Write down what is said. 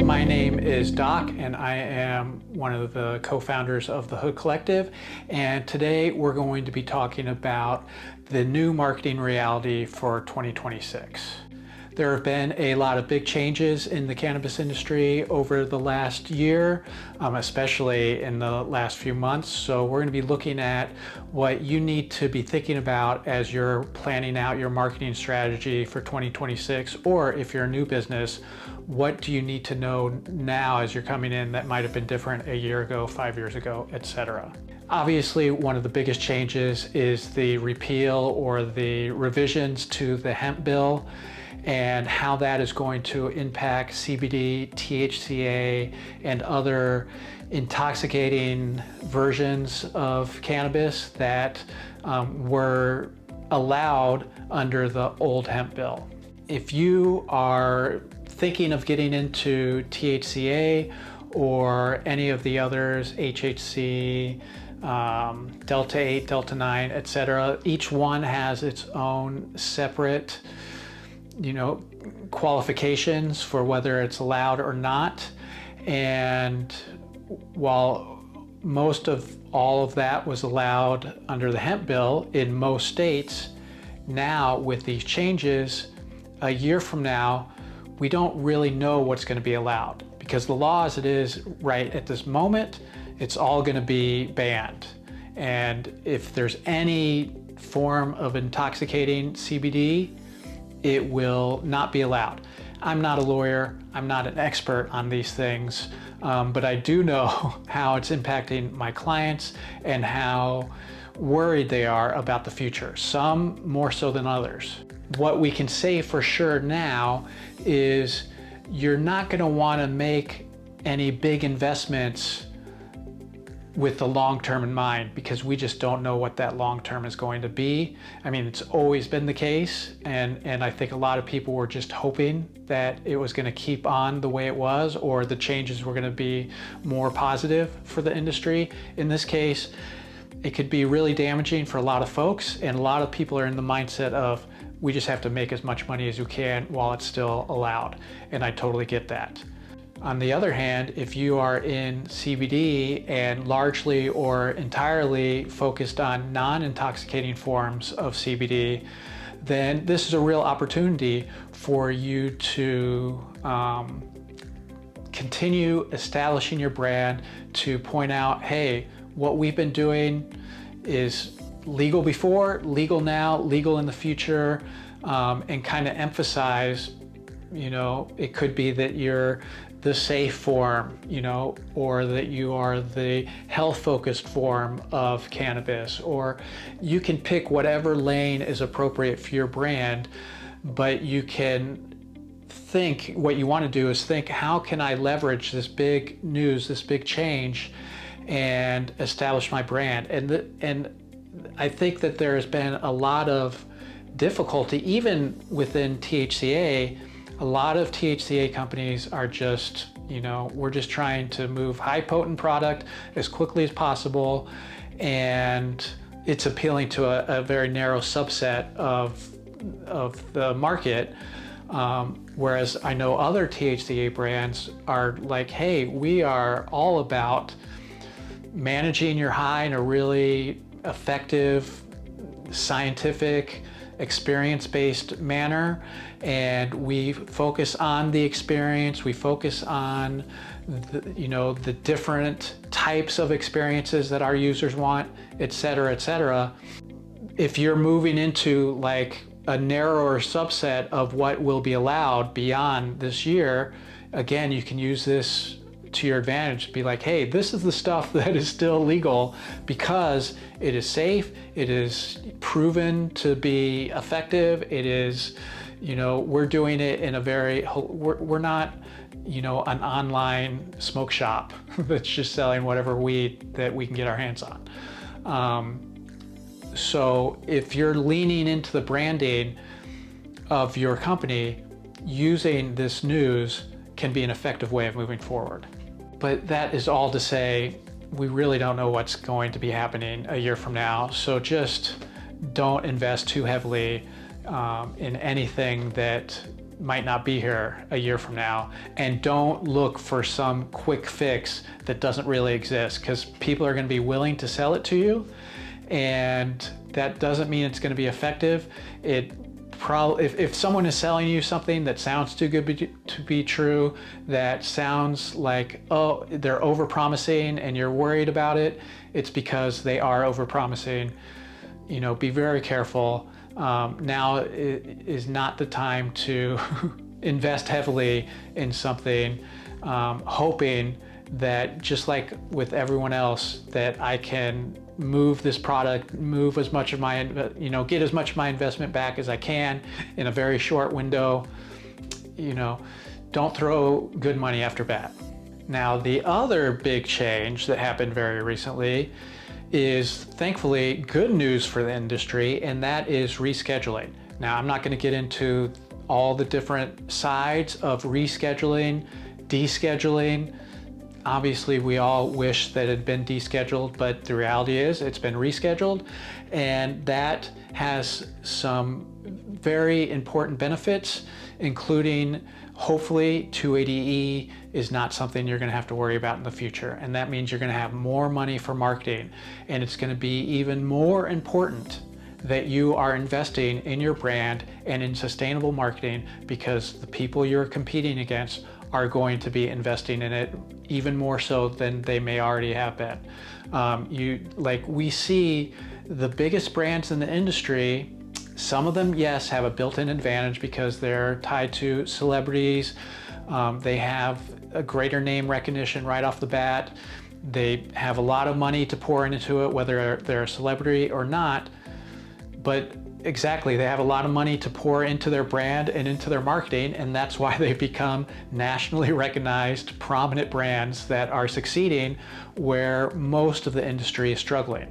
My name is Doc, and I am one of the co-founders of the Hood Collective. And today we're going to be talking about the new marketing reality for 2026. There have been a lot of big changes in the cannabis industry over the last year, especially in the last few months. So we're going to be looking at what you need to be thinking about as you're planning out your marketing strategy for 2026, or if you're a new business, what do you need to know now as you're coming in that might have been different a year ago, 5 years ago, etc. Obviously, one of the biggest changes is the repeal or the revisions to the hemp bill, and how that is going to impact CBD, THCA, and other intoxicating versions of cannabis that were allowed under the old hemp bill. If you are thinking of getting into THCA or any of the others, HHC, Delta 8, Delta 9, etc., each one has its own separate qualifications for whether it's allowed or not. And while most of all of that was allowed under the hemp bill in most states, now with these changes, a year from now, we don't really know what's going to be allowed, because the law as it is right at this moment, it's all going to be banned. And if there's any form of intoxicating CBD, it will not be allowed. I'm not a lawyer, I'm not an expert on these things, but I do know how it's impacting my clients and how worried they are about the future, some more so than others. What we can say for sure now is you're not gonna wanna make any big investments with the long term in mind, because we just don't know what that long term is going to be. I mean, it's always been the case, and I think a lot of people were just hoping that it was going to keep on the way it was, or the changes were going to be more positive for the industry. In this case, it could be really damaging for a lot of folks, and a lot of people are in the mindset of, we just have to make as much money as we can while it's still allowed, and I totally get that. On the other hand, if you are in CBD and largely or entirely focused on non-intoxicating forms of CBD, then this is a real opportunity for you to continue establishing your brand, to point out, hey, what we've been doing is legal before, legal now, legal in the future, and kind of emphasize, it could be that you're the safe form, or that you are the health-focused form of cannabis, or you can pick whatever lane is appropriate for your brand, but you can think, what you want to do is think, how can I leverage this big news, this big change, and establish my brand? And I think that there has been a lot of difficulty, even within THCA. A lot of THCA companies are just, we're just trying to move high potent product as quickly as possible, and it's appealing to a very narrow subset of the market. Whereas I know other THCA brands are like, hey, we are all about managing your high in a really effective, scientific, experience-based manner, and we focus on the experience, we focus on the different types of experiences that our users want, etc., etc. If you're moving into like a narrower subset of what will be allowed beyond this year, again, you can use this to your advantage, be like, hey, this is the stuff that is still legal because it is safe, it is proven to be effective, it is, we're doing it in a very, we're not, an online smoke shop that's just selling whatever weed that we can get our hands on. So if you're leaning into the branding of your company, using this news can be an effective way of moving forward. But that is all to say, we really don't know what's going to be happening a year from now. So just don't invest too heavily in anything that might not be here a year from now. And don't look for some quick fix that doesn't really exist, because people are going to be willing to sell it to you, and that doesn't mean it's going to be effective. If someone is selling you something that sounds too good to be true, that sounds like, oh, they're overpromising and you're worried about it, it's because they are overpromising. You know, be very careful. Now is not the time to invest heavily in something, hoping that, just like with everyone else, that I can move this product, move as much of my, get as much of my investment back as I can in a very short window. You know, don't throw good money after bad. Now, the other big change that happened very recently is, thankfully, good news for the industry, and that is rescheduling. Now, I'm not going to get into all the different sides of rescheduling, descheduling. Obviously, we all wish that it had been descheduled, but the reality is it's been rescheduled, and that has some very important benefits, including, hopefully, 280E is not something you're going to have to worry about in the future. And that means you're going to have more money for marketing. And it's going to be even more important that you are investing in your brand and in sustainable marketing, because the people you're competing against are going to be investing in it even more so than they may already have been. We see the biggest brands in the industry. Some of them, yes, have a built-in advantage because they're tied to celebrities. They have a greater name recognition right off the bat. They have a lot of money to pour into it, whether they're a celebrity or not. But exactly, they have a lot of money to pour into their brand and into their marketing, and that's why they've become nationally recognized, prominent brands that are succeeding where most of the industry is struggling.